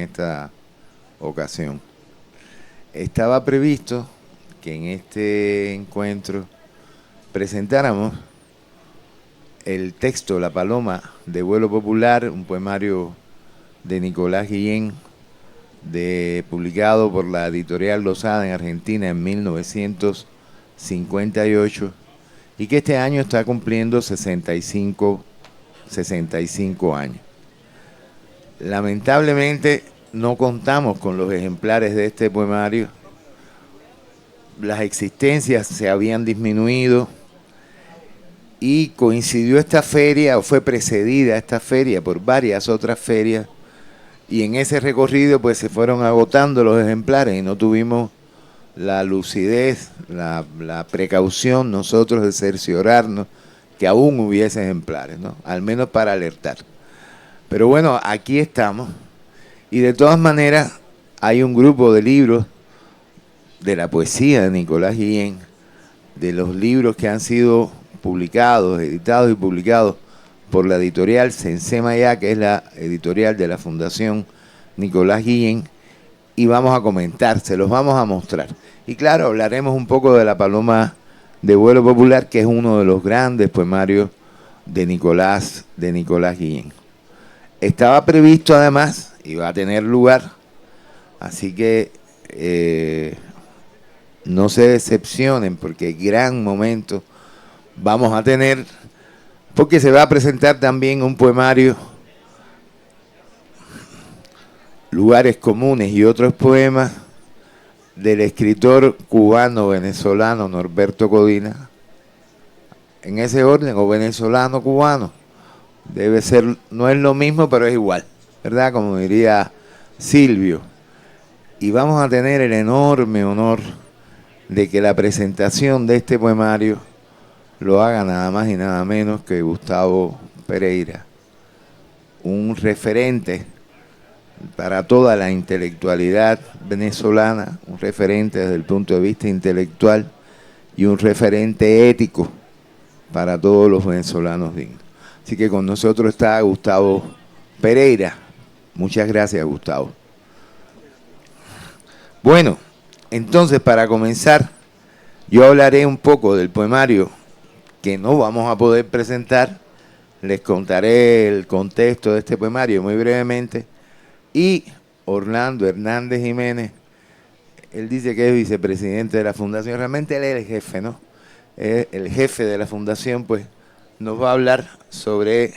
esta ocasión. Estaba previsto que en este encuentro presentáramos el texto La Paloma de Vuelo Popular, un poemario de Nicolás Guillén, publicado por la editorial Losada en Argentina en 1958, y que este año está cumpliendo 65 años. Lamentablemente no contamos con los ejemplares de este poemario. Las existencias se habían disminuido y coincidió esta feria, o fue precedida esta feria por varias otras ferias, y en ese recorrido pues se fueron agotando los ejemplares y no tuvimos la lucidez, la precaución nosotros de cerciorarnos que aún hubiese ejemplares, ¿no? Al menos para alertar. Pero bueno, aquí estamos, y de todas maneras hay un grupo de libros de la poesía de Nicolás Guillén, de los libros que han sido publicados, editados y publicados por la editorial Sensemayá, que es la editorial de la Fundación Nicolás Guillén, y vamos a comentar, se los vamos a mostrar. Y claro, hablaremos un poco de La Paloma de Vuelo Popular, que es uno de los grandes poemarios de Nicolás Guillén. Estaba previsto además, y va a tener lugar, así que no se decepcionen, porque gran momento vamos a tener, porque se va a presentar también un poemario, Lugares Comunes y otros poemas, del escritor cubano-venezolano Norberto Codina, en ese orden, o venezolano-cubano, debe ser, no es lo mismo, pero es igual, ¿verdad? Como diría Silvio. Y vamos a tener el enorme honor de que la presentación de este poemario lo haga nada más y nada menos que Gustavo Pereira, un referente para toda la intelectualidad venezolana, un referente desde el punto de vista intelectual y un referente ético para todos los venezolanos dignos. Así que con nosotros está Gustavo Pereira. Muchas gracias, Gustavo. Bueno, entonces para comenzar, yo hablaré un poco del poemario que no vamos a poder presentar. Les contaré el contexto de este poemario muy brevemente. Y Orlando Hernández Jiménez, él dice que es vicepresidente de la fundación, realmente él es el jefe, ¿no? El jefe de la fundación, pues nos va a hablar sobre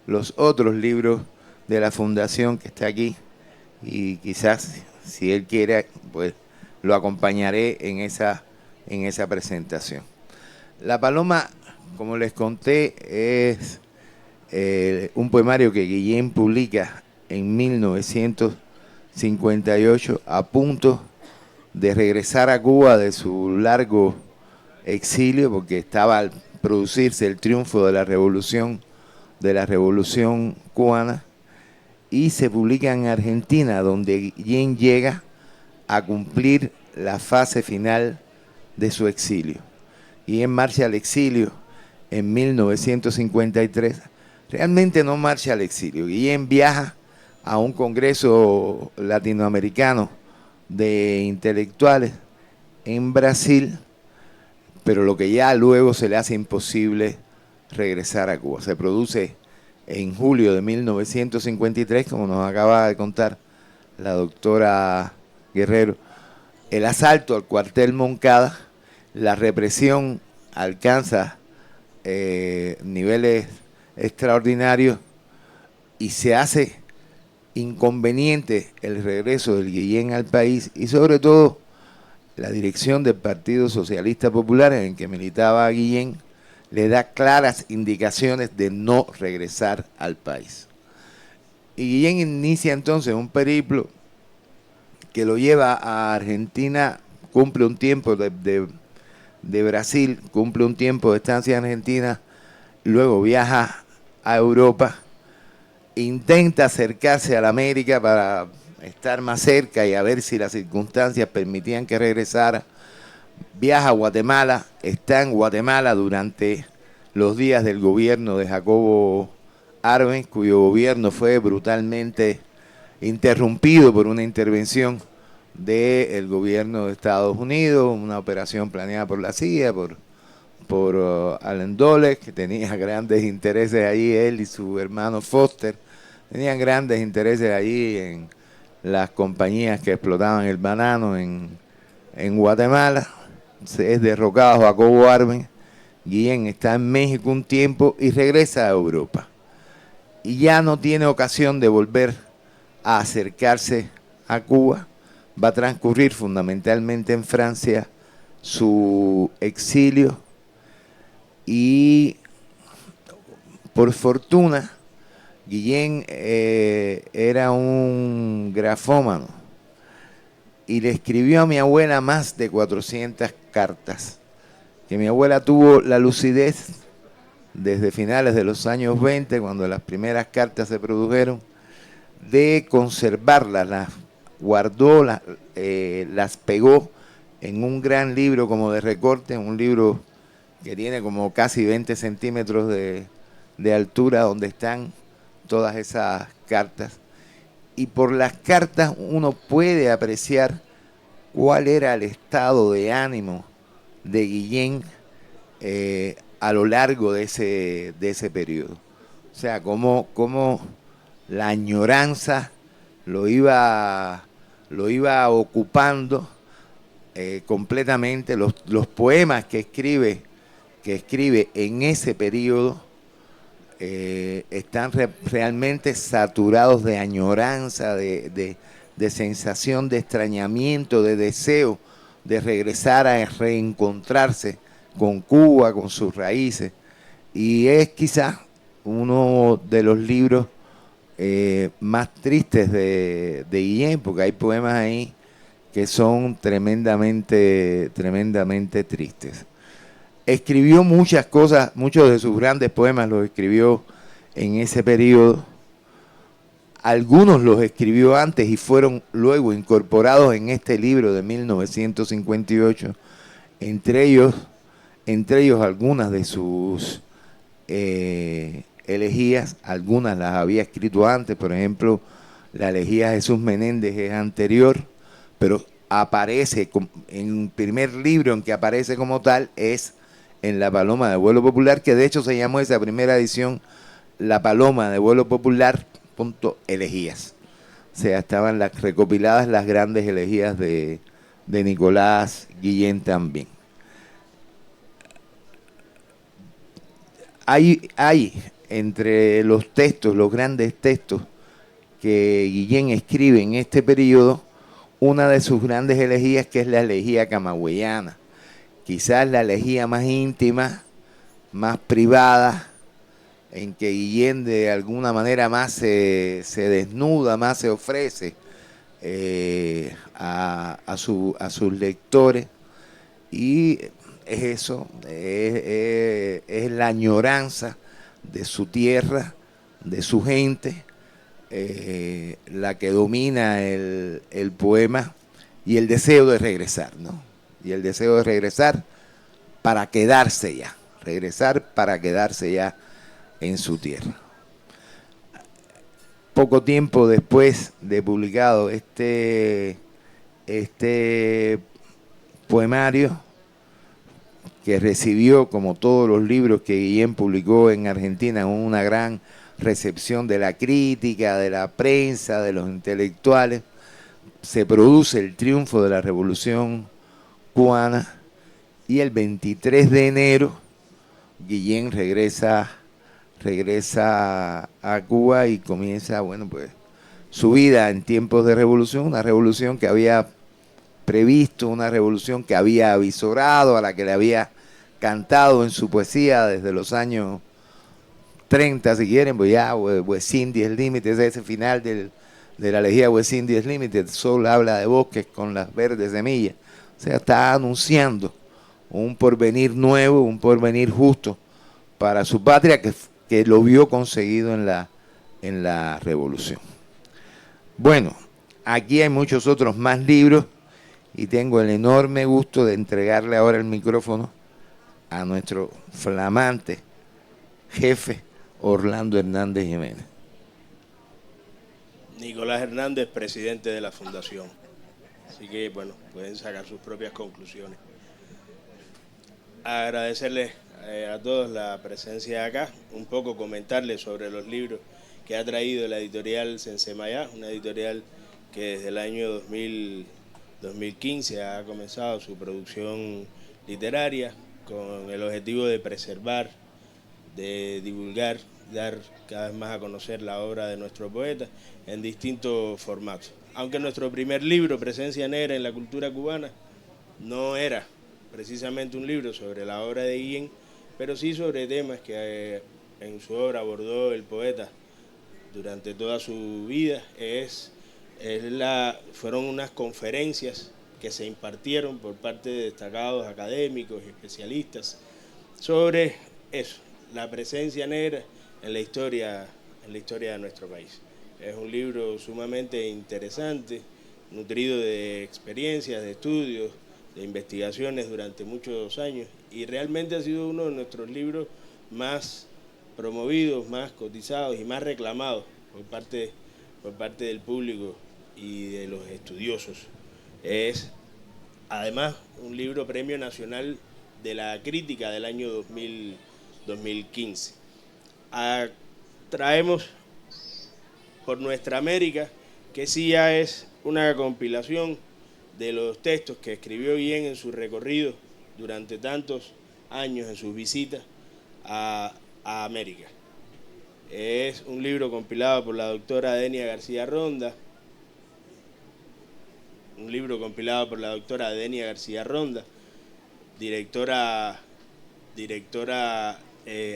los otros libros de la fundación que está aquí, y quizás, si él quiere, pues lo acompañaré en esa presentación. La Paloma, como les conté, es un poemario que Guillén publica en 1958, a punto de regresar a Cuba de su largo exilio, porque estaba al producirse el triunfo de la revolución cubana, y se publica en Argentina, donde Guillén llega a cumplir la fase final de su exilio. Y en marcha al exilio en 1953. Realmente no marcha al exilio. Guillén viaja a un congreso latinoamericano de intelectuales en Brasil, pero lo que ya luego se le hace imposible regresar a Cuba. Se produce en julio de 1953, como nos acaba de contar la doctora Guerrero, el asalto al cuartel Moncada. La represión alcanza niveles extraordinarios y se hace inconveniente el regreso del Guillén al país, y sobre todo la dirección del Partido Socialista Popular, en el que militaba Guillén, le da claras indicaciones de no regresar al país. Y Guillén inicia entonces un periplo que lo lleva a Argentina, cumple un tiempo de Brasil, cumple un tiempo de estancia en Argentina, luego viaja a Europa, intenta acercarse a la América para estar más cerca y a ver si las circunstancias permitían que regresara. Viaja a Guatemala, está en Guatemala durante los días del gobierno de Jacobo Arbenz, cuyo gobierno fue brutalmente interrumpido por una intervención del gobierno de Estados Unidos, una operación planeada por la CIA, por Allen Dulles, que tenía grandes intereses allí, él y su hermano Foster, tenían grandes intereses allí en las compañías que explotaban el banano en Guatemala. Es derrocado Jacobo Arbenz. Guillén está en México un tiempo y regresa a Europa. Y ya no tiene ocasión de volver a acercarse a Cuba. Va a transcurrir fundamentalmente en Francia su exilio y por fortuna Guillén era un grafómano y le escribió a mi abuela más de 400 cartas, que mi abuela tuvo la lucidez desde finales de los años 20, cuando las primeras cartas se produjeron, de conservarlas, las guardó, las pegó en un gran libro como de recorte, un libro que tiene como casi 20 centímetros de altura, donde están todas esas cartas. Y por las cartas uno puede apreciar cuál era el estado de ánimo de Guillén a lo largo de ese periodo. O sea, cómo la añoranza lo iba ocupando completamente. Los poemas que escribe en ese periodo están realmente saturados de añoranza, de sensación de extrañamiento, de deseo de regresar a reencontrarse con Cuba, con sus raíces. Y es quizás uno de los libros más tristes de Guillén, porque hay poemas ahí que son tremendamente tristes. Escribió muchas cosas, muchos de sus grandes poemas los escribió en ese periodo. Algunos los escribió antes y fueron luego incorporados en este libro de 1958. Entre ellos algunas de sus elegías, algunas las había escrito antes. Por ejemplo, la elegía Jesús Menéndez es anterior, pero aparece en el primer libro en que aparece como tal es en La Paloma de Vuelo Popular, que de hecho se llamó esa primera edición La Paloma de Vuelo Popular, elegías. O sea, estaban recopiladas las grandes elegías de Nicolás Guillén también. Hay entre los textos, los grandes textos que Guillén escribe en este periodo, una de sus grandes elegías, que es la elegía camagüeyana. Quizás la elegía más íntima, más privada, en que Guillén de alguna manera más se desnuda, más se ofrece a sus lectores. Y es eso, es la añoranza de su tierra, de su gente, la que domina el poema, y el deseo de regresar, ¿no? Y el deseo de regresar para quedarse ya, regresar para quedarse ya en su tierra. Poco tiempo después de publicado este poemario, que recibió, como todos los libros que Guillén publicó en Argentina, una gran recepción de la crítica, de la prensa, de los intelectuales, se produce el triunfo de la Revolución Cubana, y el 23 de enero Guillén regresa a Cuba y comienza, bueno, pues su vida en tiempos de revolución, una revolución que había previsto, una revolución que había avisorado, a la que le había cantado en su poesía desde los años 30, si quieren, pues ya West Indies Limited, ese final de la elegía West Indies Limited, Sol habla de bosques con las verdes semillas. O sea, está anunciando un porvenir nuevo, un porvenir justo para su patria, que lo vio conseguido en la revolución. Bueno, aquí hay muchos otros más libros y tengo el enorme gusto de entregarle ahora el micrófono a nuestro flamante jefe Orlando Hernández Jiménez. Nicolás Hernández, presidente de la Fundación. Así que, bueno, pueden sacar sus propias conclusiones. Agradecerles a todos la presencia acá, un poco comentarles sobre los libros que ha traído la editorial Sensemayá, una editorial que desde el año 2015 ha comenzado su producción literaria con el objetivo de preservar, de divulgar, dar cada vez más a conocer la obra de nuestro poeta en distintos formatos. Aunque nuestro primer libro, Presencia Negra en la Cultura Cubana, no era precisamente un libro sobre la obra de Guillén, pero sí sobre temas que en su obra abordó el poeta durante toda su vida. Fueron unas conferencias que se impartieron por parte de destacados académicos y especialistas sobre eso, la presencia negra en la historia de nuestro país. Es un libro sumamente interesante, nutrido de experiencias, de estudios, de investigaciones durante muchos años, y realmente ha sido uno de nuestros libros más promovidos, más cotizados y más reclamados por parte del público y de los estudiosos. Es además un libro Premio Nacional de la Crítica del año 2015. Traemos por Nuestra América, que sí ya es una compilación de los textos que escribió Guillén en su recorrido durante tantos años en sus visitas a América. Es un libro compilado por la doctora Denia García Ronda, directora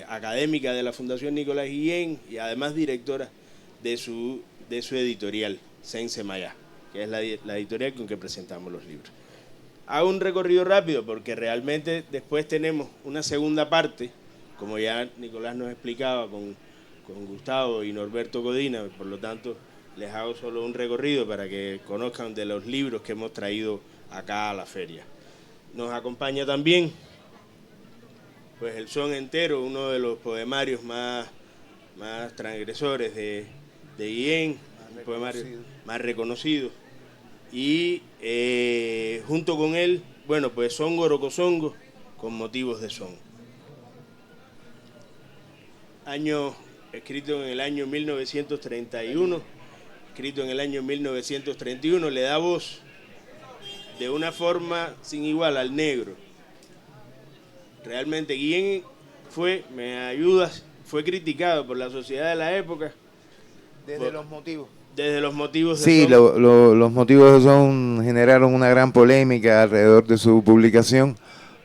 académica de la Fundación Nicolás Guillén y además directora de su editorial, Sensemayá, que es la editorial con que presentamos los libros. Hago un recorrido rápido porque realmente después tenemos una segunda parte, como ya Nicolás nos explicaba con Gustavo y Norberto Codina, por lo tanto les hago solo un recorrido para que conozcan de los libros que hemos traído acá a la feria. Nos acompaña también pues El Son Entero, uno de los poemarios más transgresores de Guillén, un poemario más reconocido. Y junto con él, bueno, pues Songo Rocosongo, con motivos de son. Escrito en el año 1931, le da voz de una forma sin igual al negro. Realmente Guillén fue criticado por la sociedad de la época. Desde los motivos. Desde los motivos de Sí, son. los motivos de son generaron una gran polémica alrededor de su publicación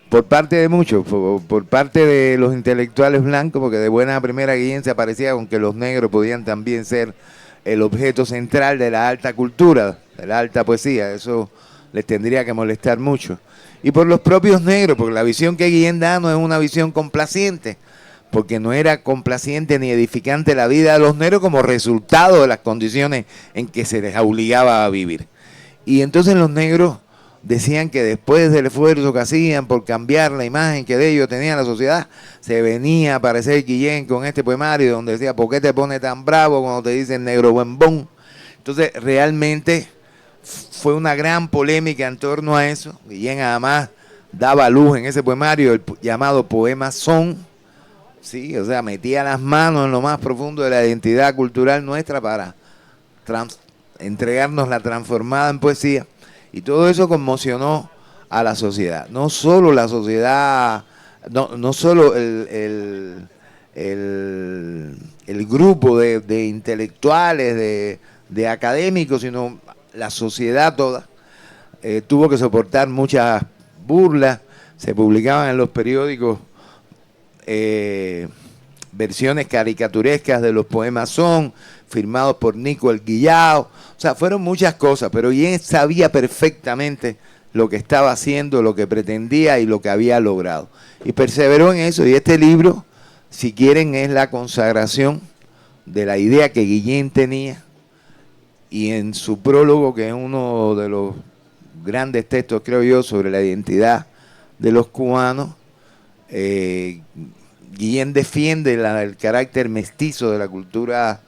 por parte de muchos, por parte de los intelectuales blancos, porque de buena primera Guillén se aparecía con que los negros podían también ser el objeto central de la alta cultura, de la alta poesía. Eso les tendría que molestar mucho. Y por los propios negros, porque la visión que Guillén da no es una visión complaciente, porque no era complaciente ni edificante la vida de los negros como resultado de las condiciones en que se les obligaba a vivir. Y entonces los negros decían que después del esfuerzo que hacían por cambiar la imagen que de ellos tenía la sociedad, se venía a aparecer Guillén con este poemario donde decía, ¿por qué te pones tan bravo cuando te dicen negro buembón? Entonces realmente fue una gran polémica en torno a eso. Guillén además daba luz en ese poemario el llamado poema son. Sí, o sea, metía las manos en lo más profundo de la identidad cultural nuestra para entregarnos la transformada en poesía. Y todo eso conmocionó a la sociedad. No solo la sociedad, no solo el grupo de intelectuales, de académicos, sino la sociedad toda. Tuvo que soportar muchas burlas. Se publicaban en los periódicos versiones caricaturescas de los poemas son, firmados por Nico el Guillao. O sea, fueron muchas cosas, pero Guillén sabía perfectamente lo que estaba haciendo, lo que pretendía y lo que había logrado. Y perseveró en eso, y este libro, si quieren, es la consagración de la idea que Guillén tenía, y en su prólogo, que es uno de los grandes textos, creo yo, sobre la identidad de los cubanos, Guillén defiende el carácter mestizo de la cultura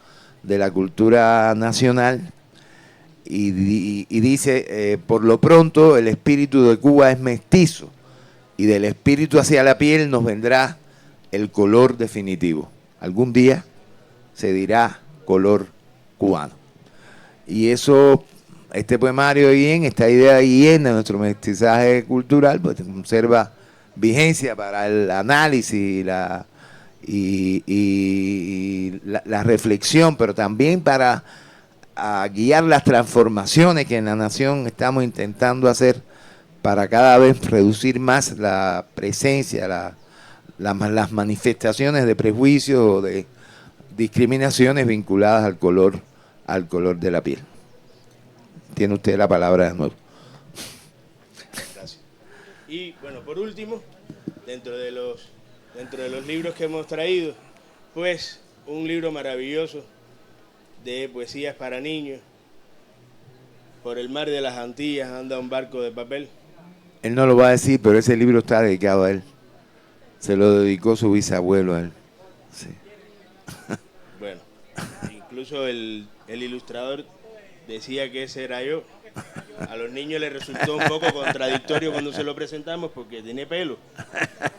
de la cultura nacional y dice, por lo pronto el espíritu de Cuba es mestizo y del espíritu hacia la piel nos vendrá el color definitivo. Algún día se dirá color cubano. Y eso, este poemario de Guillén, esta idea de Guillén de nuestro mestizaje cultural, pues conserva vigencia para el análisis y la reflexión, pero también para guiar las transformaciones que en la nación estamos intentando hacer para cada vez reducir más la presencia, las manifestaciones de prejuicios o de discriminaciones vinculadas al color de la piel. Tiene usted la palabra de nuevo. Gracias. Y bueno, por último, dentro de los libros que hemos traído, pues un libro maravilloso de poesías para niños. Por el mar de las Antillas anda un barco de papel. Él no lo va a decir, pero ese libro está dedicado a él. Se lo dedicó su bisabuelo a él. Sí. Bueno, incluso el ilustrador decía que ese era yo. A los niños les resultó un poco contradictorio cuando se lo presentamos porque tiene pelo.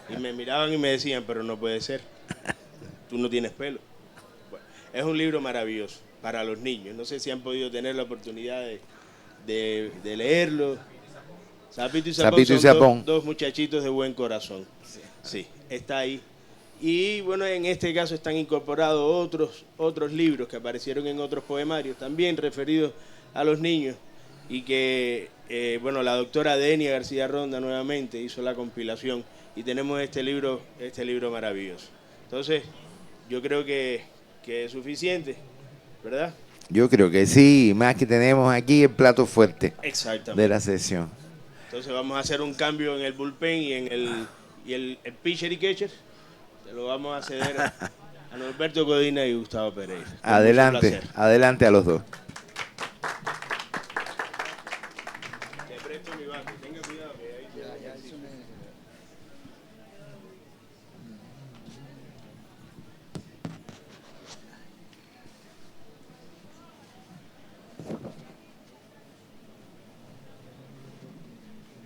Y me miraban y me decían, pero no puede ser, tú no tienes pelo. Bueno, es un libro maravilloso para los niños. No sé si han podido tener la oportunidad de leerlo. Sapito y Sapón son dos muchachitos de buen corazón. Sí, está ahí. Y bueno, en este caso están incorporados otros libros que aparecieron en otros poemarios, también referidos a los niños, y que, bueno, la doctora Denia García Ronda nuevamente hizo la compilación, y tenemos este libro maravilloso. Entonces, yo creo que es suficiente, ¿verdad? Yo creo que sí, más que tenemos aquí el plato fuerte de la sesión. Entonces vamos a hacer un cambio en el bullpen y en el pitcher y catcher. Se lo vamos a ceder a Norberto Codina y Gustavo Pereira. Adelante, adelante a los dos. Te presto mi banco, tenga cuidado que ahí ya eso me...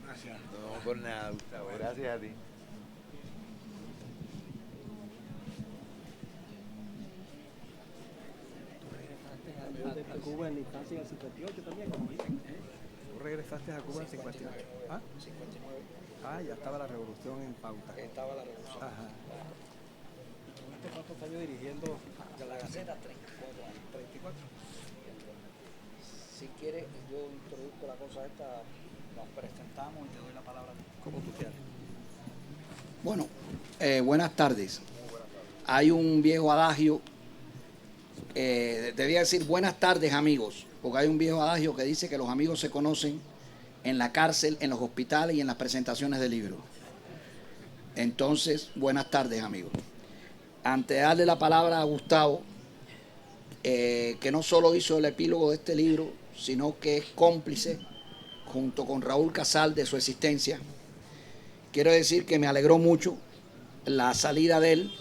Gracias. No, por nada, Gustavo. Gracias a ti. A Cuba en la infancia del 58 también, como dicen. ¿Tú regresaste a Cuba en 58? ¿Ah? 59. Ah, ya estaba la revolución en pauta. Estaba la revolución. Ajá. ¿Tuviste cuántos años dirigiendo de la Gaceta? 34 años. 34. Si quieres, yo introduzco la cosa esta, nos presentamos y te doy la palabra. ¿Cómo tú quieres? Bueno, buenas tardes. Hay un viejo adagio, debía decir buenas tardes amigos, porque hay un viejo adagio que dice que los amigos se conocen en la cárcel, en los hospitales y en las presentaciones de libros. Entonces, buenas tardes amigos. Antes de darle la palabra a Gustavo, que no solo hizo el epílogo de este libro, sino que es cómplice, junto con Raúl Casal, de su existencia, quiero decir que me alegró mucho la salida de él.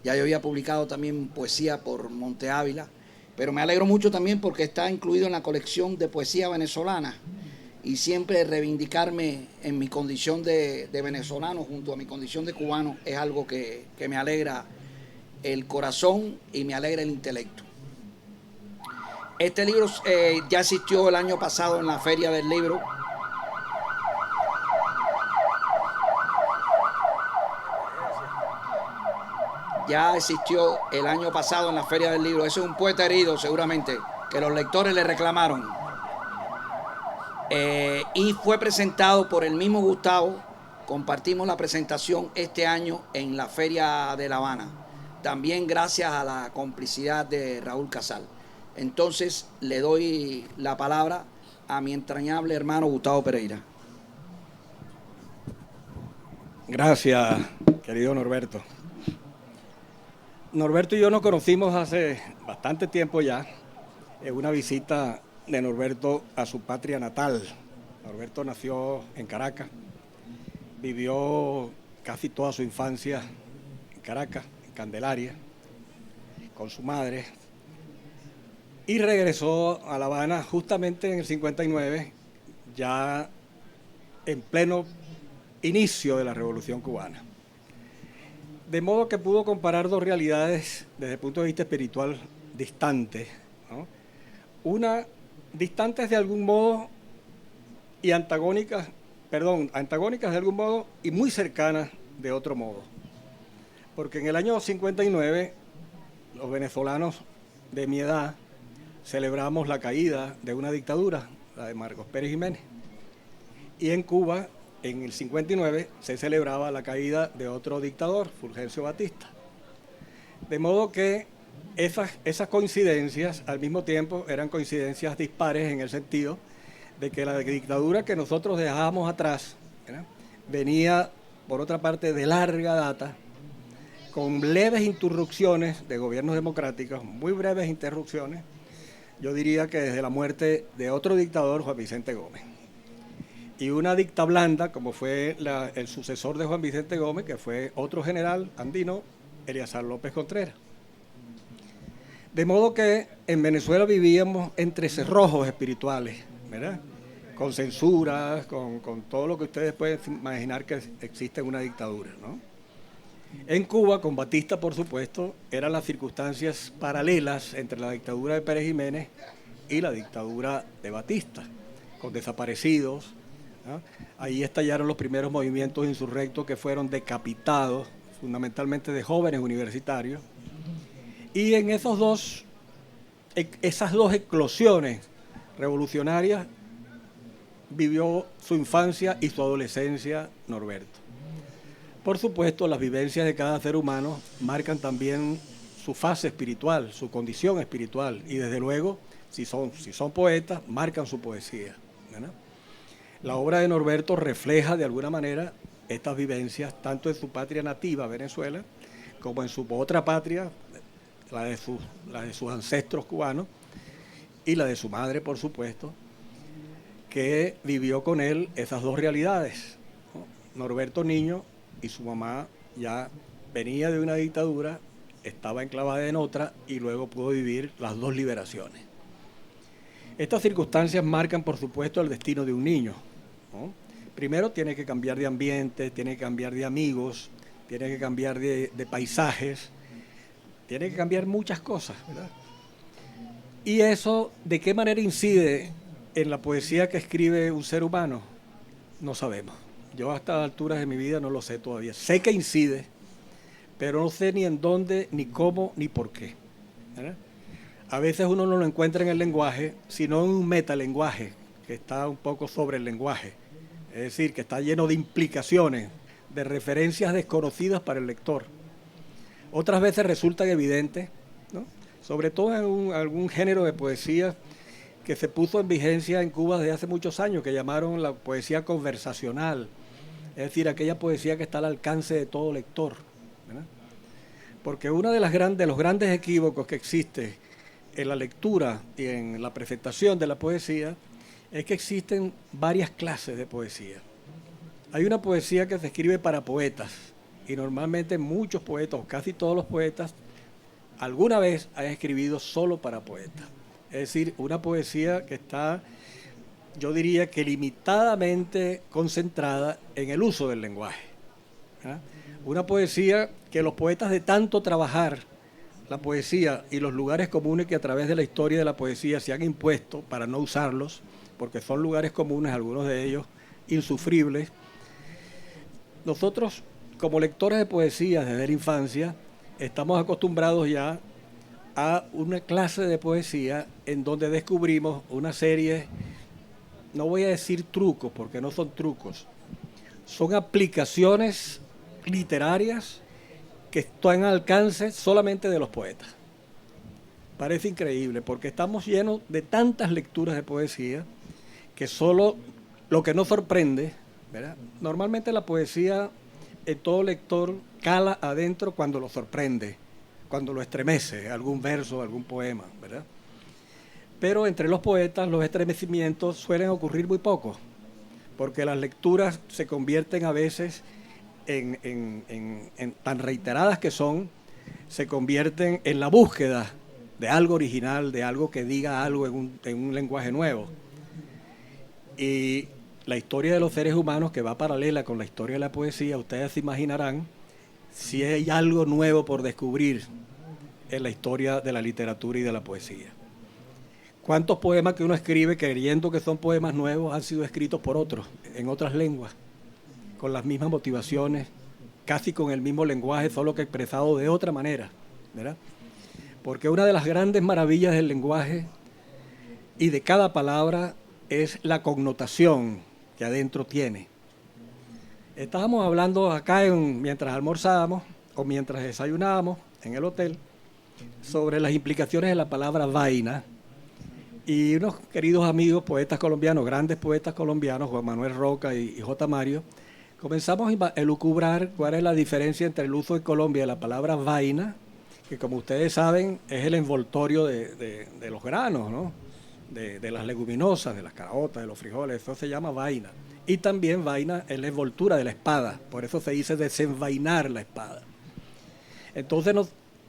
Ya yo había publicado también poesía por Monte Ávila, pero me alegro mucho también porque está incluido en la colección de poesía venezolana, y siempre reivindicarme en mi condición de venezolano junto a mi condición de cubano es algo que me alegra el corazón y me alegra el intelecto. Este libro ya asistió el año pasado en la Feria del Libro. Ya existió el año pasado en la Feria del Libro. Ese es un poeta herido, seguramente, que los lectores le reclamaron. Y fue presentado por el mismo Gustavo. Compartimos la presentación este año en la Feria de La Habana. También gracias a la complicidad de Raúl Casal. Entonces le doy la palabra a mi entrañable hermano Gustavo Pereira. Gracias, querido Norberto. Norberto y yo nos conocimos hace bastante tiempo ya, en una visita de Norberto a su patria natal. Norberto nació en Caracas, vivió casi toda su infancia en Caracas, en Candelaria, con su madre, y regresó a La Habana justamente en el 59, ya en pleno inicio de la Revolución Cubana. De modo que pudo comparar dos realidades desde el punto de vista espiritual distantes, ¿no? Una, distantes de algún modo y antagónicas de algún modo y muy cercanas de otro modo. Porque en el año 59, los venezolanos de mi edad celebramos la caída de una dictadura, la de Marcos Pérez Jiménez. Y en Cuba, en el 59, se celebraba la caída de otro dictador, Fulgencio Batista. De modo que esas coincidencias, al mismo tiempo, eran coincidencias dispares en el sentido de que la dictadura que nosotros dejábamos atrás, ¿verdad?, venía, por otra parte, de larga data, con leves interrupciones de gobiernos democráticos, muy breves interrupciones, yo diría que desde la muerte de otro dictador, Juan Vicente Gómez. Y una dicta blanda, como fue el sucesor de Juan Vicente Gómez, que fue otro general andino, Eleazar López Contreras. De modo que en Venezuela vivíamos entre cerrojos espirituales, ¿verdad?, con censuras, con todo lo que ustedes pueden imaginar que existe en una dictadura, ¿no? En Cuba, con Batista, por supuesto, eran las circunstancias paralelas entre la dictadura de Pérez Jiménez y la dictadura de Batista, con desaparecidos, ¿no? Ahí estallaron los primeros movimientos insurrectos que fueron decapitados, fundamentalmente de jóvenes universitarios. Y en esas dos eclosiones revolucionarias vivió su infancia y su adolescencia Norberto. Por supuesto, las vivencias de cada ser humano marcan también su fase espiritual, su condición espiritual, y desde luego, si son poetas, marcan su poesía, ¿verdad? La obra de Norberto refleja de alguna manera estas vivencias, tanto en su patria nativa, Venezuela, como en su otra patria, la de sus ancestros cubanos, y la de su madre, por supuesto, que vivió con él esas dos realidades, ¿no? Norberto niño y su mamá ya venía de una dictadura, estaba enclavada en otra y luego pudo vivir las dos liberaciones. Estas circunstancias marcan, por supuesto, el destino de un niño, ¿no? Primero tiene que cambiar de ambiente, tiene que cambiar de amigos, tiene que cambiar de paisajes, tiene que cambiar muchas cosas, ¿verdad? ¿Y eso de qué manera incide en la poesía que escribe un ser humano? No sabemos. Yo a estas alturas de mi vida no lo sé todavía. Sé que incide, pero no sé ni en dónde, ni cómo, ni por qué, ¿verdad? A veces uno no lo encuentra en el lenguaje, sino en un metalenguaje que está un poco sobre el lenguaje. Es decir, que está lleno de implicaciones, de referencias desconocidas para el lector. Otras veces resultan evidentes, ¿no?, sobre todo en algún género de poesía que se puso en vigencia en Cuba desde hace muchos años, que llamaron la poesía conversacional, es decir, aquella poesía que está al alcance de todo lector, ¿verdad? Porque uno de los grandes equívocos que existe en la lectura y en la presentación de la poesía es que existen varias clases de poesía. Hay una poesía que se escribe para poetas, y normalmente muchos poetas, o casi todos los poetas, alguna vez han escrito solo para poetas. Es decir, una poesía que está, yo diría que limitadamente concentrada en el uso del lenguaje, ¿ah? Una poesía que los poetas de tanto trabajar la poesía y los lugares comunes que a través de la historia de la poesía se han impuesto para no usarlos, porque son lugares comunes, algunos de ellos insufribles. Nosotros, como lectores de poesía desde la infancia, estamos acostumbrados ya a una clase de poesía en donde descubrimos una serie, no voy a decir trucos, porque no son trucos, son aplicaciones literarias que están al alcance solamente de los poetas. Parece increíble, porque estamos llenos de tantas lecturas de poesía que solo lo que nos sorprende, ¿verdad? Normalmente la poesía en todo lector cala adentro cuando lo sorprende, cuando lo estremece, algún verso, algún poema, ¿verdad? Pero entre los poetas los estremecimientos suelen ocurrir muy poco, porque las lecturas se convierten a veces en tan reiteradas que son, se convierten en la búsqueda de algo original, de algo que diga algo en un lenguaje nuevo. Y la historia de los seres humanos, que va paralela con la historia de la poesía, ustedes se imaginarán si hay algo nuevo por descubrir en la historia de la literatura y de la poesía. ¿Cuántos poemas que uno escribe creyendo que son poemas nuevos han sido escritos por otros, en otras lenguas, con las mismas motivaciones, casi con el mismo lenguaje, solo que expresado de otra manera, ¿verdad? Porque una de las grandes maravillas del lenguaje y de cada palabra es la connotación que adentro tiene. Estábamos hablando acá mientras almorzábamos o mientras desayunábamos en el hotel sobre las implicaciones de la palabra vaina, y unos queridos amigos poetas colombianos, grandes poetas colombianos, Juan Manuel Roca y J. Mario, comenzamos a elucubrar cuál es la diferencia entre el uso en Colombia de la palabra vaina, que como ustedes saben es el envoltorio de los granos, ¿no? De las leguminosas, de las caraotas, de los frijoles, eso se llama vaina. Y también vaina es la envoltura de la espada, por eso se dice desenvainar la espada. Entonces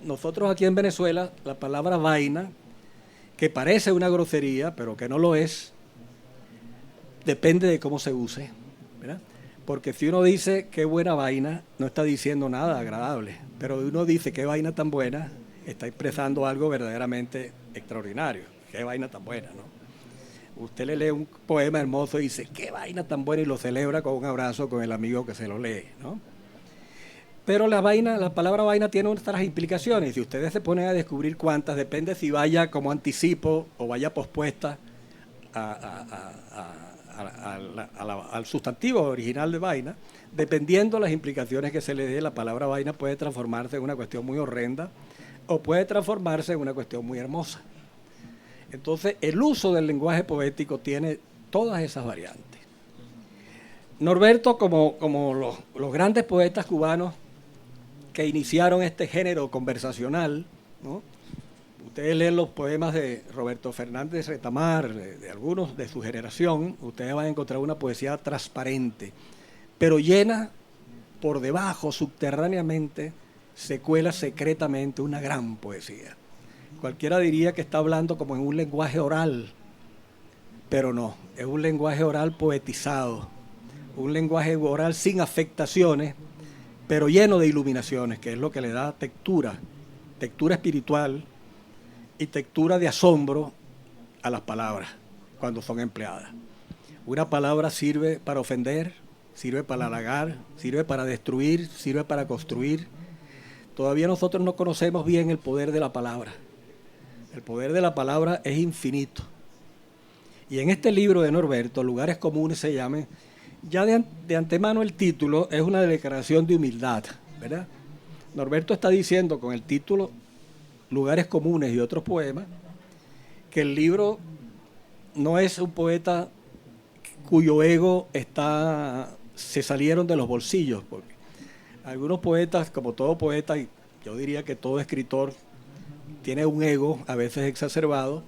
nosotros aquí en Venezuela, la palabra vaina, que parece una grosería, pero que no lo es, depende de cómo se use, ¿verdad? Porque si uno dice qué buena vaina, no está diciendo nada agradable, pero si uno dice qué vaina tan buena, está expresando algo verdaderamente extraordinario. Qué vaina tan buena, ¿no? Usted le lee un poema hermoso y dice qué vaina tan buena y lo celebra con un abrazo con el amigo que se lo lee, ¿no? Pero la palabra vaina tiene otras implicaciones. Si ustedes se ponen a descubrir cuántas, depende si vaya como anticipo o vaya pospuesta al sustantivo original de vaina. Dependiendo de las implicaciones que se le dé, la palabra vaina puede transformarse en una cuestión muy horrenda o puede transformarse en una cuestión muy hermosa. Entonces, el uso del lenguaje poético tiene todas esas variantes. Norberto, como los grandes poetas cubanos que iniciaron este género conversacional, ¿no? Ustedes leen los poemas de Roberto Fernández Retamar, de algunos de su generación, ustedes van a encontrar una poesía transparente, pero llena por debajo, subterráneamente, se cuela secretamente una gran poesía. Cualquiera diría que está hablando como en un lenguaje oral, pero no, es un lenguaje oral poetizado, un lenguaje oral sin afectaciones, pero lleno de iluminaciones, que es lo que le da textura espiritual y textura de asombro a las palabras cuando son empleadas. Una palabra sirve para ofender, sirve para halagar, sirve para destruir, sirve para construir. Todavía nosotros no conocemos bien el poder de la palabra. El poder de la palabra es infinito. Y en este libro de Norberto, Lugares Comunes se llama, ya de antemano el título es una declaración de humildad, ¿verdad? Norberto está diciendo con el título Lugares Comunes y otros poemas que el libro no es un poeta cuyo ego se salieron de los bolsillos, porque algunos poetas, como todo poeta, y yo diría que todo escritor, tiene un ego a veces exacerbado,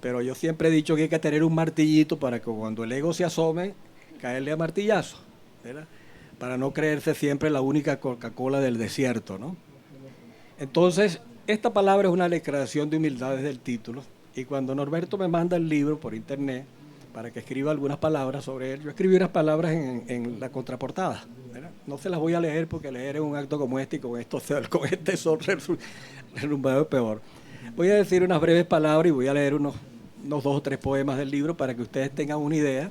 pero yo siempre he dicho que hay que tener un martillito para que cuando el ego se asome, caerle a martillazo, ¿verdad? Para no creerse siempre la única Coca-Cola del desierto, ¿no? Entonces, esta palabra es una declaración de humildad desde el título, y cuando Norberto me manda el libro por internet para que escriba algunas palabras sobre él, yo escribí unas palabras en la contraportada, ¿verdad? No se las voy a leer porque leer es un acto como este y con este son relumbrado peor. Voy a decir unas breves palabras y voy a leer unos 2 o 3 poemas del libro para que ustedes tengan una idea.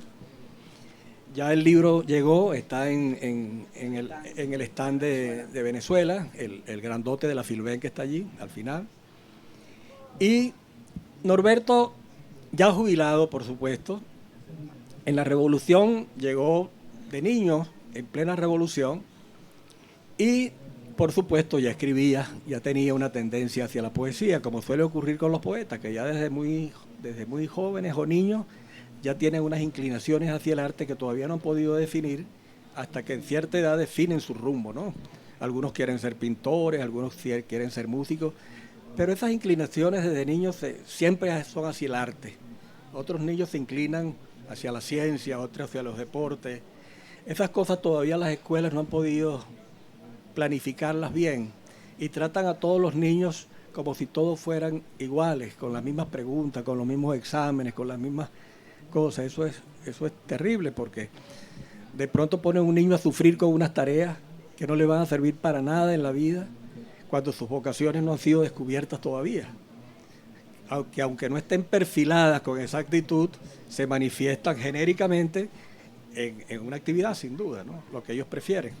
Ya el libro llegó, está en el stand de Venezuela, el grandote de la Filben que está allí, al final. Y Norberto, ya jubilado, por supuesto, en la Revolución llegó de niño, en plena Revolución, y por supuesto ya escribía, ya tenía una tendencia hacia la poesía, como suele ocurrir con los poetas, que ya desde muy jóvenes o niños ya tienen unas inclinaciones hacia el arte que todavía no han podido definir, hasta que en cierta edad definen su rumbo, ¿no? Algunos quieren ser pintores, algunos quieren ser músicos, pero esas inclinaciones desde niños siempre son hacia el arte. Otros niños se inclinan hacia la ciencia, otros hacia los deportes. Esas cosas todavía las escuelas no han podido planificarlas bien y tratan a todos los niños como si todos fueran iguales, con las mismas preguntas, con los mismos exámenes, con las mismas cosas. Eso es terrible, porque de pronto ponen a un niño a sufrir con unas tareas que no le van a servir para nada en la vida, cuando sus vocaciones no han sido descubiertas todavía. Aunque no estén perfiladas con exactitud, se manifiestan genéricamente en una actividad, sin duda, ¿no? Lo que ellos prefieren.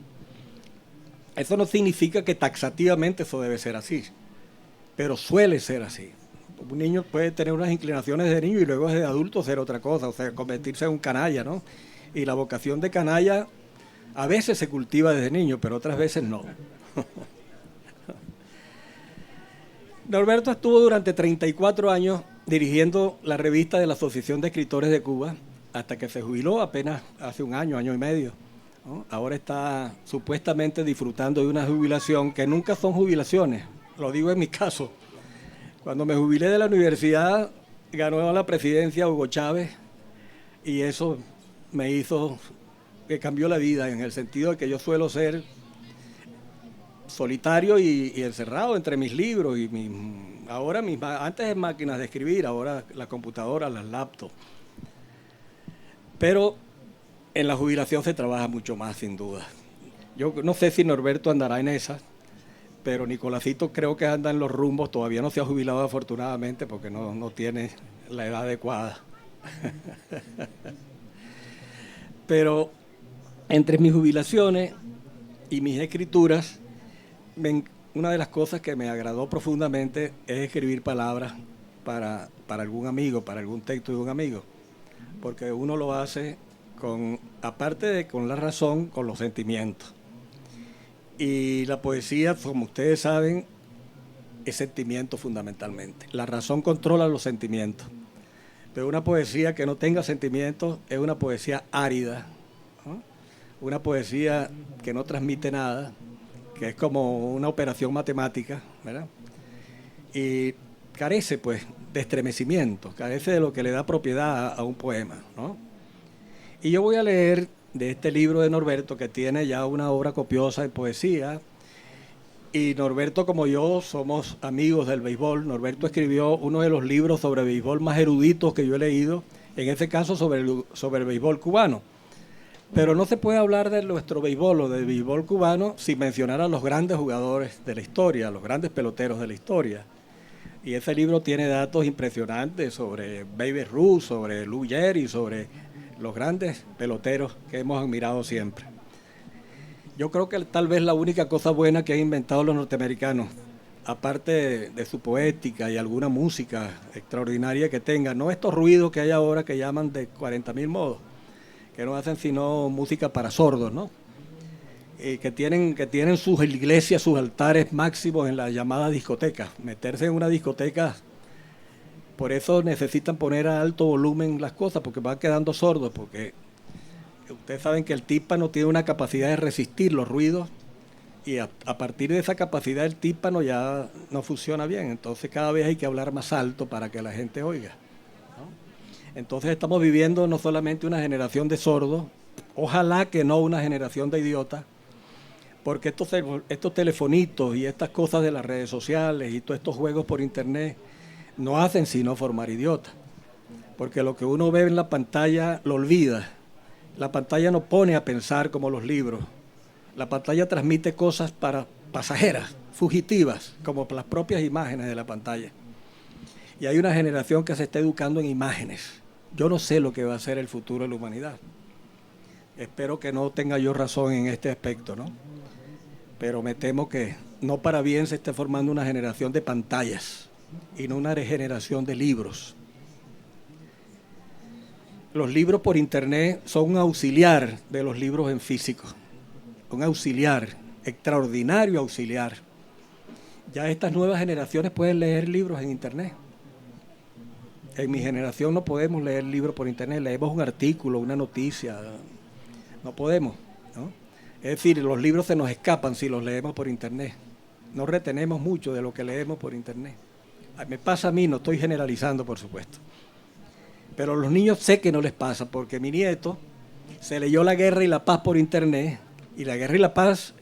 Eso no significa que taxativamente eso debe ser así, pero suele ser así. Un niño puede tener unas inclinaciones de niño y luego de adulto ser otra cosa, o sea, convertirse en un canalla, ¿no? Y la vocación de canalla a veces se cultiva desde niño, pero otras veces no. Norberto estuvo durante 34 años dirigiendo la revista de la Asociación de Escritores de Cuba, hasta que se jubiló apenas hace un año, año y medio, ¿no? Ahora está supuestamente disfrutando de una jubilación que nunca son jubilaciones, lo digo en mi caso. Cuando me jubilé de la universidad, ganó la presidencia Hugo Chávez, y eso me hizo que cambió la vida, en el sentido de que yo suelo ser solitario y encerrado entre mis libros y antes máquinas de escribir, ahora la computadora, las laptops. Pero en la jubilación se trabaja mucho más, sin duda. Yo no sé si Norberto andará en esa, pero Nicolásito creo que anda en los rumbos, todavía no se ha jubilado afortunadamente porque no tiene la edad adecuada. Pero entre mis jubilaciones y mis escrituras, una de las cosas que me agradó profundamente es escribir palabras para algún amigo, para algún texto de un amigo, porque uno lo hace aparte de con la razón, con los sentimientos. Y la poesía, como ustedes saben, es sentimiento fundamentalmente. La razón controla los sentimientos, pero una poesía que no tenga sentimientos es una poesía árida, ¿no? Una poesía que no transmite nada, que es como una operación matemática, ¿verdad? Y carece, pues, de estremecimiento, carece de lo que le da propiedad a un poema, ¿no? Y yo voy a leer de este libro de Norberto, que tiene ya una obra copiosa de poesía, y Norberto, como yo, somos amigos del béisbol. Norberto escribió uno de los libros sobre béisbol más eruditos que yo he leído, en este caso sobre el béisbol cubano. Pero no se puede hablar de nuestro béisbol o del béisbol cubano sin mencionar a los grandes jugadores de la historia, a los grandes peloteros de la historia. Y ese libro tiene datos impresionantes sobre Babe Ruth, sobre Lou Gehrig, sobre los grandes peloteros que hemos admirado siempre. Yo creo que tal vez la única cosa buena que han inventado los norteamericanos, aparte de su poética y alguna música extraordinaria que tengan, no estos ruidos que hay ahora que llaman de 40.000 modos, que no hacen sino música para sordos, ¿no? Que tienen sus iglesias, sus altares máximos en las llamadas discotecas. Meterse en una discoteca, por eso necesitan poner a alto volumen las cosas, porque van quedando sordos, porque ustedes saben que el tímpano tiene una capacidad de resistir los ruidos, y a partir de esa capacidad el tímpano ya no funciona bien. Entonces cada vez hay que hablar más alto para que la gente oiga, ¿no? Entonces estamos viviendo no solamente una generación de sordos, ojalá que no una generación de idiotas, porque estos telefonitos y estas cosas de las redes sociales y todos estos juegos por internet no hacen sino formar idiotas, porque lo que uno ve en la pantalla lo olvida. La pantalla no pone a pensar como los libros. La pantalla transmite cosas pasajeras, fugitivas, como las propias imágenes de la pantalla. Y hay una generación que se está educando en imágenes. Yo no sé lo que va a ser el futuro de la humanidad. Espero que no tenga yo razón en este aspecto, ¿no? Pero me temo que no para bien se esté formando una generación de pantallas y no una generación de libros. Los libros por internet son un auxiliar de los libros en físico, un auxiliar, extraordinario auxiliar. Ya estas nuevas generaciones pueden leer libros en internet. En mi generación no podemos leer libros por internet, leemos un artículo, una noticia, no podemos, ¿no? Es decir, los libros se nos escapan si los leemos por internet. No retenemos mucho de lo que leemos por internet. Me pasa a mí, no estoy generalizando, por supuesto. Pero a los niños sé que no les pasa, porque mi nieto se leyó La Guerra y la Paz por internet, y La Guerra y la Paz,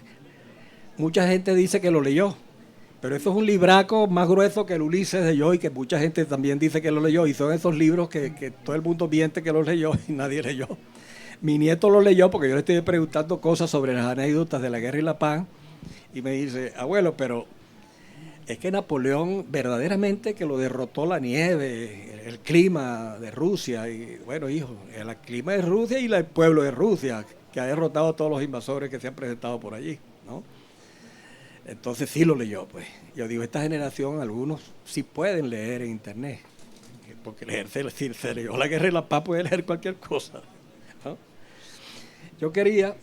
mucha gente dice que lo leyó, Pero eso es un libraco más grueso que el Ulises de Joyce, que mucha gente también dice que lo leyó, y son esos libros que todo el mundo miente que los leyó y nadie leyó. Mi nieto lo leyó porque yo le estoy preguntando cosas sobre las anécdotas de la Guerra y la Paz, y me dice, abuelo, pero es que Napoleón verdaderamente que lo derrotó la nieve, el clima de Rusia, y bueno, hijo, el clima de Rusia y el pueblo de Rusia, que ha derrotado a todos los invasores que se han presentado por allí, ¿no? Entonces sí lo leyó, pues. Yo digo, esta generación, algunos sí pueden leer en internet, porque leerse, si se leyó la Guerra y la Paz, puede leer cualquier cosa, ¿no? Yo quería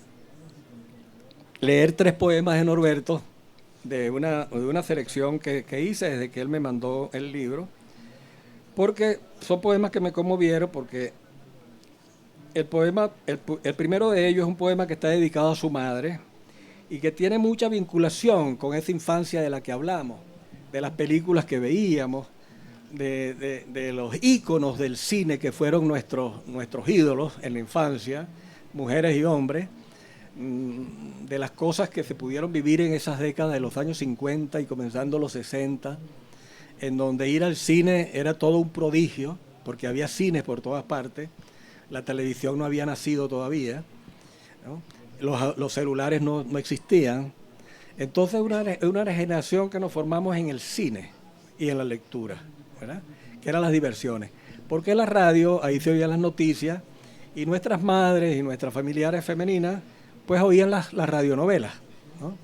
leer 3 poemas de Norberto, de una selección que hice desde que él me mandó el libro, porque son poemas que me conmovieron, porque el primero de ellos es un poema que está dedicado a su madre y que tiene mucha vinculación con esa infancia de la que hablamos, de las películas que veíamos, de los íconos del cine que fueron nuestros ídolos en la infancia, mujeres y hombres, de las cosas que se pudieron vivir en esas décadas de los años 50 y comenzando los 60, en donde ir al cine era todo un prodigio, porque había cines por todas partes, la televisión no había nacido todavía, ¿no? Los celulares no existían. Entonces una generación que nos formamos en el cine y en la lectura, ¿verdad? Que eran las diversiones. Porque en la radio, ahí se oían las noticias, y nuestras madres y nuestras familiares femeninas pues oían las radionovelas, ¿no?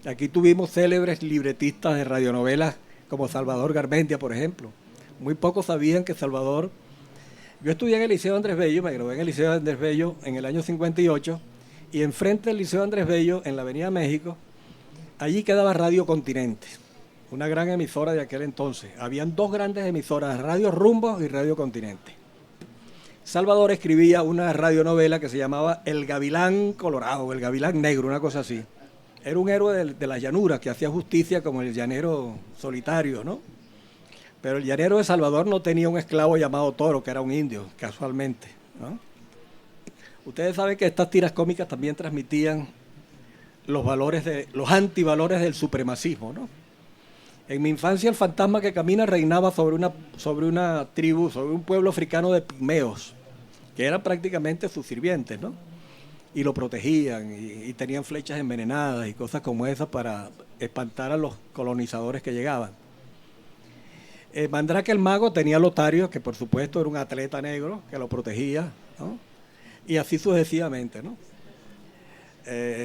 Aquí tuvimos célebres libretistas de radionovelas como Salvador Garmendia, por ejemplo. Muy pocos sabían que Salvador... Yo estudié en el Liceo Andrés Bello, me gradué en el Liceo Andrés Bello en el año 58, y enfrente del Liceo Andrés Bello, en la Avenida México, allí quedaba Radio Continente, una gran emisora de aquel entonces. Habían 2 grandes emisoras, Radio Rumbo y Radio Continente. Salvador escribía una radionovela que se llamaba El Gavilán Colorado, El Gavilán Negro, una cosa así. Era un héroe de la llanura que hacía justicia como el llanero solitario, ¿no? Pero el llanero de Salvador no tenía un esclavo llamado Toro, que era un indio, casualmente, ¿no? Ustedes saben que estas tiras cómicas también transmitían los antivalores del supremacismo, ¿no? En mi infancia el fantasma que camina reinaba sobre una tribu, sobre un pueblo africano de pigmeos, que eran prácticamente sus sirvientes, ¿no? Y lo protegían y tenían flechas envenenadas y cosas como esas para espantar a los colonizadores que llegaban. Mandrake el mago tenía a Lotario, que por supuesto era un atleta negro que lo protegía, ¿no? Y así sucesivamente, ¿no?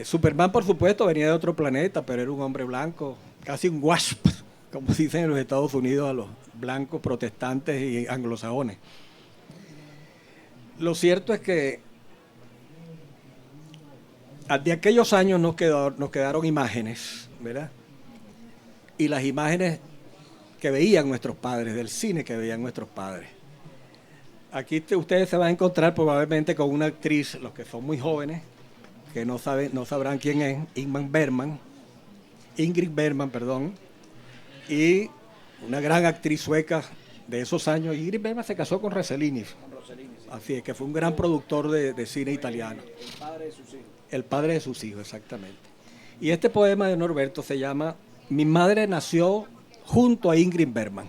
Superman, por supuesto, venía de otro planeta, pero era un hombre blanco, casi un wasp, como dicen en los Estados Unidos a los blancos protestantes y anglosajones. Lo cierto es que de aquellos años nos quedaron imágenes, ¿verdad? Y las imágenes que veían nuestros padres, del cine que veían nuestros padres. Aquí ustedes se van a encontrar probablemente con una actriz, los que son muy jóvenes, que no sabrán quién es, Ingrid Bergman, perdón, y una gran actriz sueca de esos años. Ingrid Bergman se casó con Rossellini, así es, que fue un gran productor de cine italiano. El padre de sus hijos. El padre de sus hijos, exactamente. Y este poema de Norberto se llama Mi madre nació junto a Ingrid Bergman.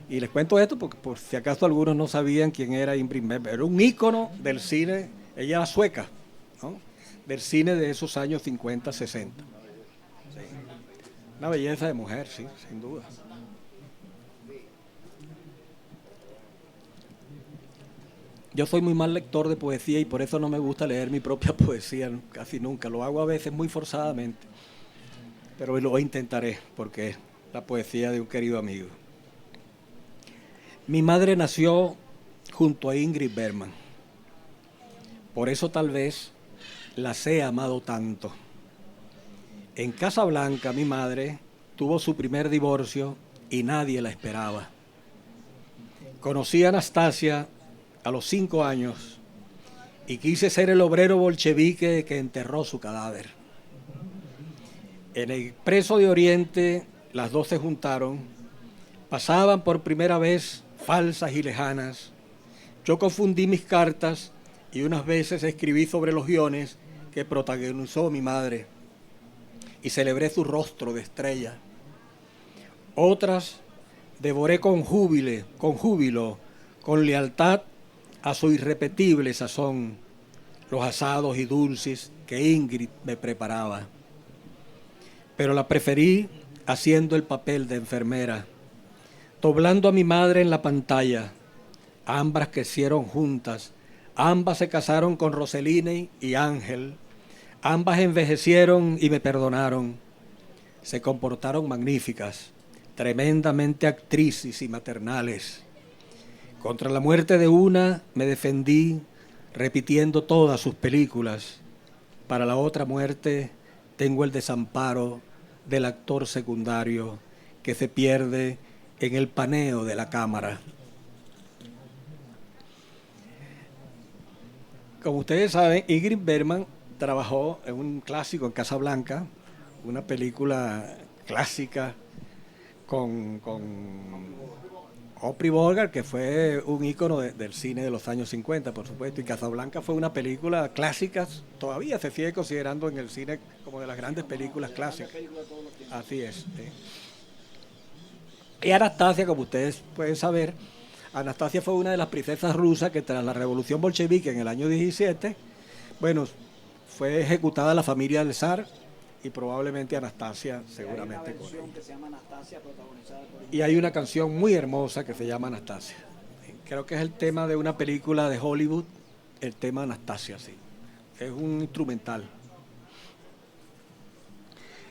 Y les cuento esto porque por si acaso algunos no sabían quién era Ingrid Bergman. Era un ícono del cine, ella era sueca, ¿no? Del cine de esos años 50, 60. Sí. Una belleza de mujer, sí, sin duda. Yo soy muy mal lector de poesía y por eso no me gusta leer mi propia poesía casi nunca. Lo hago a veces muy forzadamente, pero lo intentaré porque es la poesía de un querido amigo. Mi madre nació junto a Ingrid Bergman. Por eso tal vez las he amado tanto. En Casablanca mi madre tuvo su primer divorcio y nadie la esperaba. Conocí a Anastasia a los 5 años y quise ser el obrero bolchevique que enterró su cadáver. En el Expreso de Oriente las 2 se juntaron, pasaban por primera vez falsas y lejanas. Yo confundí mis cartas y unas veces escribí sobre los guiones que protagonizó mi madre y celebré su rostro de estrella. Otras devoré con júbilo, con lealtad a su irrepetible sazón, los asados y dulces que Ingrid me preparaba. Pero la preferí haciendo el papel de enfermera, doblando a mi madre en la pantalla. Ambas crecieron juntas, ambas se casaron con Roseline y Ángel, ambas envejecieron y me perdonaron. Se comportaron magníficas, tremendamente actrices y maternales. Contra la muerte de una me defendí repitiendo todas sus películas. Para la otra muerte tengo el desamparo del actor secundario que se pierde en el paneo de la cámara. Como ustedes saben, Ingrid Bergman trabajó en un clásico, en Casablanca, una película clásica con Humphrey Bogart, que fue un ícono del cine de los años 50, por supuesto, y Casablanca fue una película clásica, todavía se sigue considerando en el cine como de las grandes películas clásicas. Así es. ¿Sí? Y Anastasia, como ustedes pueden saber, Anastasia fue una de las princesas rusas que tras la revolución bolchevique en el año 17, bueno, fue ejecutada la familia del zar, y probablemente Anastasia seguramente con ella. Que se llama Anastasia, protagonizada por... Y hay una canción muy hermosa que se llama Anastasia. Creo que es el tema de una película de Hollywood, el tema Anastasia, sí. Es un instrumental.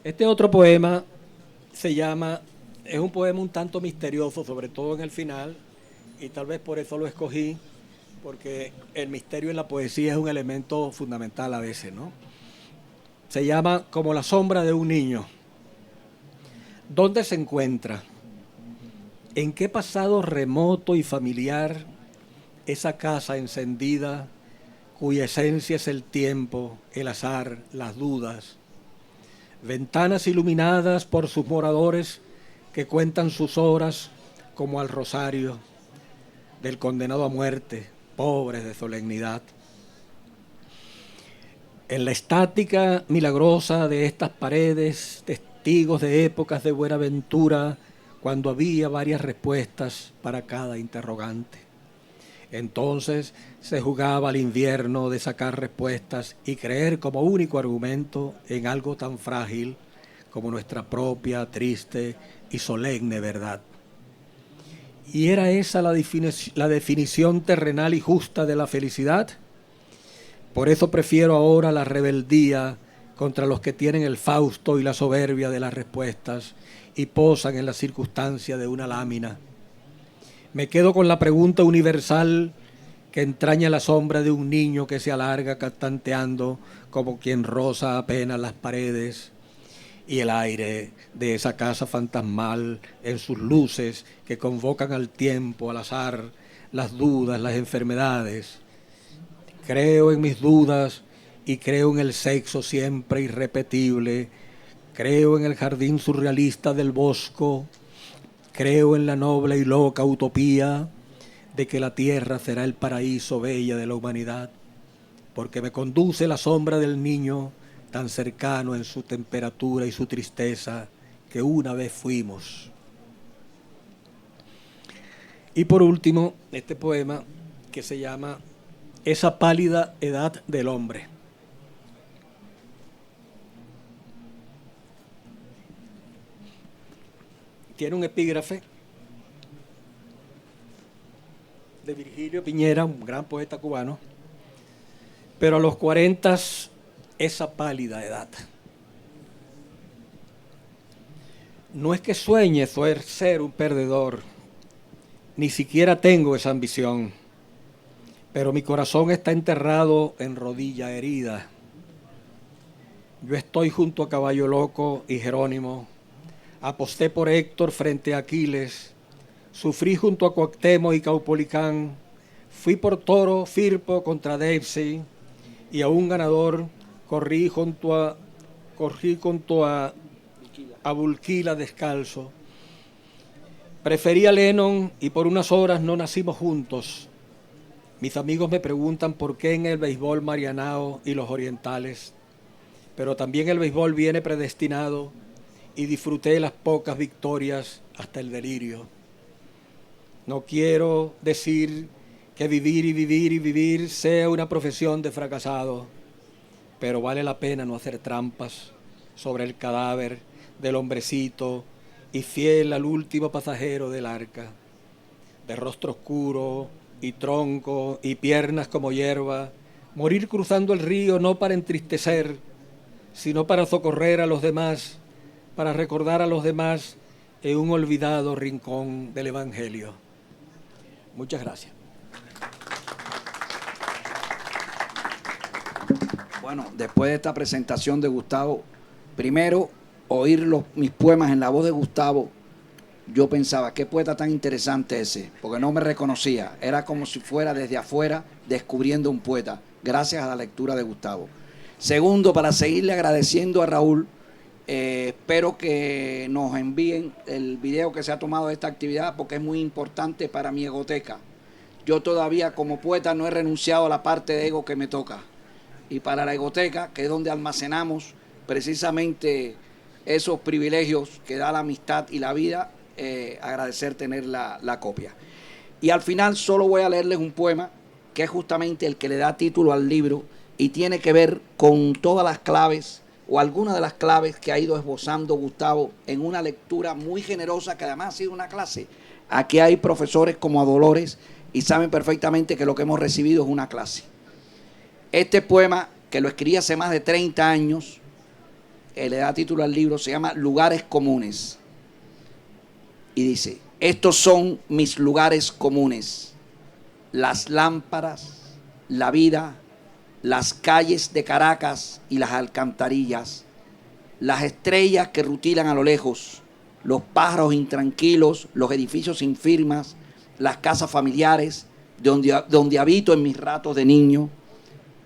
Este otro poema se llama, es un poema un tanto misterioso, sobre todo en el final, y tal vez por eso lo escogí, porque el misterio en la poesía es un elemento fundamental a veces, ¿no? Se llama Como la sombra de un niño. ¿Dónde se encuentra? ¿En qué pasado remoto y familiar esa casa encendida cuya esencia es el tiempo, el azar, las dudas? Ventanas iluminadas por sus moradores que cuentan sus horas como al rosario del condenado a muerte, pobres de solemnidad. En la estática milagrosa de estas paredes, testigos de épocas de Buenaventura, cuando había varias respuestas para cada interrogante. Entonces se jugaba al invierno de sacar respuestas y creer como único argumento en algo tan frágil como nuestra propia, triste y solemne verdad. ¿Y era esa la definición terrenal y justa de la felicidad? Por eso prefiero ahora la rebeldía contra los que tienen el Fausto y la soberbia de las respuestas y posan en la circunstancia de una lámina. Me quedo con la pregunta universal que entraña la sombra de un niño que se alarga cantanteando como quien roza apenas las paredes y el aire de esa casa fantasmal en sus luces que convocan al tiempo, al azar, las dudas, las enfermedades. Creo en mis dudas y creo en el sexo siempre irrepetible. Creo en el jardín surrealista del Bosco. Creo en la noble y loca utopía de que la tierra será el paraíso bella de la humanidad, porque me conduce la sombra del niño tan cercano en su temperatura y su tristeza que una vez fuimos. Y por último, este poema que se llama Esa pálida edad del hombre. Tiene un epígrafe de Virgilio Piñera, un gran poeta cubano, pero a los 40, esa pálida edad. No es que sueñe ser un perdedor, ni siquiera tengo esa ambición, pero mi corazón está enterrado en rodilla herida. Yo estoy junto a Caballo Loco y Jerónimo, aposté por Héctor frente a Aquiles, sufrí junto a Cuauhtémoc y Caupolicán, fui por Toro, Firpo contra Dempsey, y a un ganador corrí junto a Bulquila descalzo. Preferí a Lennon y por unas horas no nacimos juntos. Mis amigos me preguntan por qué en el béisbol Marianao y los orientales, pero también el béisbol viene predestinado y disfruté las pocas victorias hasta el delirio. No quiero decir que vivir y vivir y vivir sea una profesión de fracasado, pero vale la pena no hacer trampas sobre el cadáver del hombrecito y fiel al último pasajero del arca, de rostro oscuro y tronco y piernas como hierba, morir cruzando el río no para entristecer, sino para socorrer a los demás, para recordar a los demás en un olvidado rincón del Evangelio. Muchas gracias. Bueno, después de esta presentación de Gustavo, primero oír mis poemas en la voz de Gustavo, yo pensaba, qué poeta tan interesante ese, porque no me reconocía, era como si fuera desde afuera descubriendo un poeta, gracias a la lectura de Gustavo. Segundo, para seguirle agradeciendo a Raúl, espero que nos envíen el video que se ha tomado de esta actividad, porque es muy importante para mi egoteca. Yo todavía como poeta no he renunciado a la parte de ego que me toca. Y para la egoteca, que es donde almacenamos precisamente esos privilegios que da la amistad y la vida, agradecer tener la copia. Y al final solo voy a leerles un poema que es justamente el que le da título al libro y tiene que ver con todas las claves o algunas de las claves que ha ido esbozando Gustavo en una lectura muy generosa que además ha sido una clase. Aquí hay profesores como a Dolores y saben perfectamente que lo que hemos recibido es una clase. Este poema, que lo escribí hace más de 30 años, le da título al libro, se llama Lugares Comunes. Y dice, estos son mis lugares comunes, las lámparas, la vida, las calles de Caracas y las alcantarillas, las estrellas que rutilan a lo lejos, los pájaros intranquilos, los edificios sin firmas, las casas familiares donde habito en mis ratos de niño.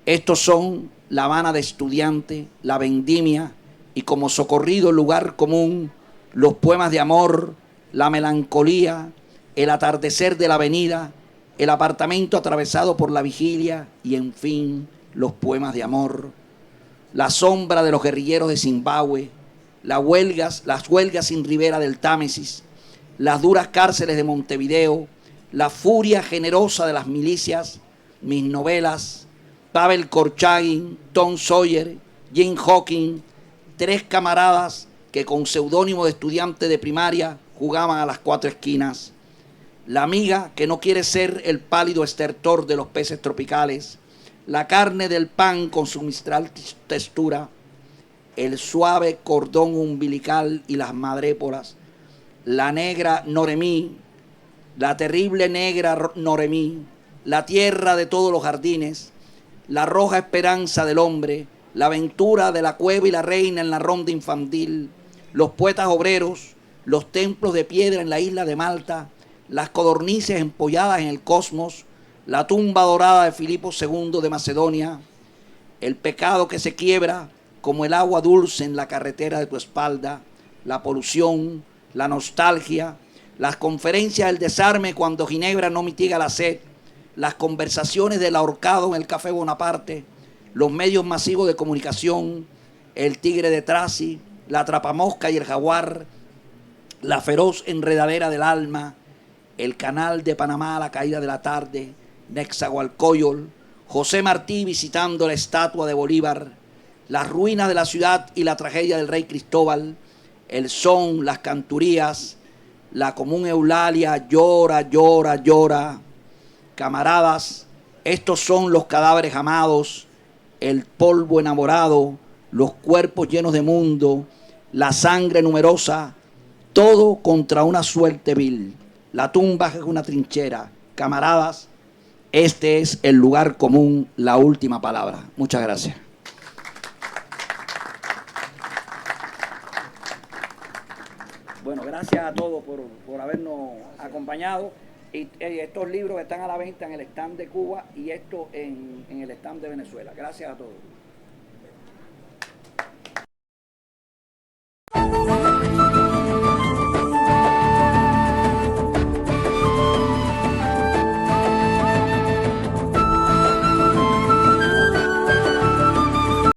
Estos son La Habana de estudiante, La Vendimia y como socorrido lugar común, los poemas de amor, la melancolía, el atardecer de la avenida, el apartamento atravesado por la vigilia y, en fin, los poemas de amor, la sombra de los guerrilleros de Zimbabue, las huelgas sin ribera del Támesis, las duras cárceles de Montevideo, la furia generosa de las milicias, mis novelas, Pavel Korchagin, Tom Sawyer, Jane Hawking, tres camaradas que con seudónimo de estudiante de primaria jugaban a las cuatro esquinas, la amiga que no quiere ser el pálido estertor de los peces tropicales, la carne del pan con su mistral textura, el suave cordón umbilical y las madréporas, la negra Noremí, la terrible negra Noremí, la tierra de todos los jardines, la roja esperanza del hombre, la aventura de la cueva y la reina en la ronda infantil, los poetas obreros, los templos de piedra en la isla de Malta, las codornices empolladas en el cosmos, la tumba dorada de Filipo II de Macedonia, el pecado que se quiebra como el agua dulce en la carretera de tu espalda, la polución, la nostalgia, las conferencias del desarme cuando Ginebra no mitiga la sed, las conversaciones del ahorcado en el Café Bonaparte, los medios masivos de comunicación, el tigre de Tracy, la atrapamosca y el jaguar, la feroz enredadera del alma, el canal de Panamá a la caída de la tarde, Nezahualcóyotl, José Martí visitando la estatua de Bolívar, las ruinas de la ciudad y la tragedia del rey Cristóbal, el son, las canturías, la común Eulalia, llora, llora, llora. Camaradas, estos son los cadáveres amados, el polvo enamorado, los cuerpos llenos de mundo, la sangre numerosa, todo contra una suerte vil. La tumba es una trinchera. Camaradas, este es el lugar común, la última palabra. Muchas gracias. Bueno, gracias a todos por habernos acompañado. Y estos libros están a la venta en el stand de Cuba y esto en el stand de Venezuela. Gracias a todos.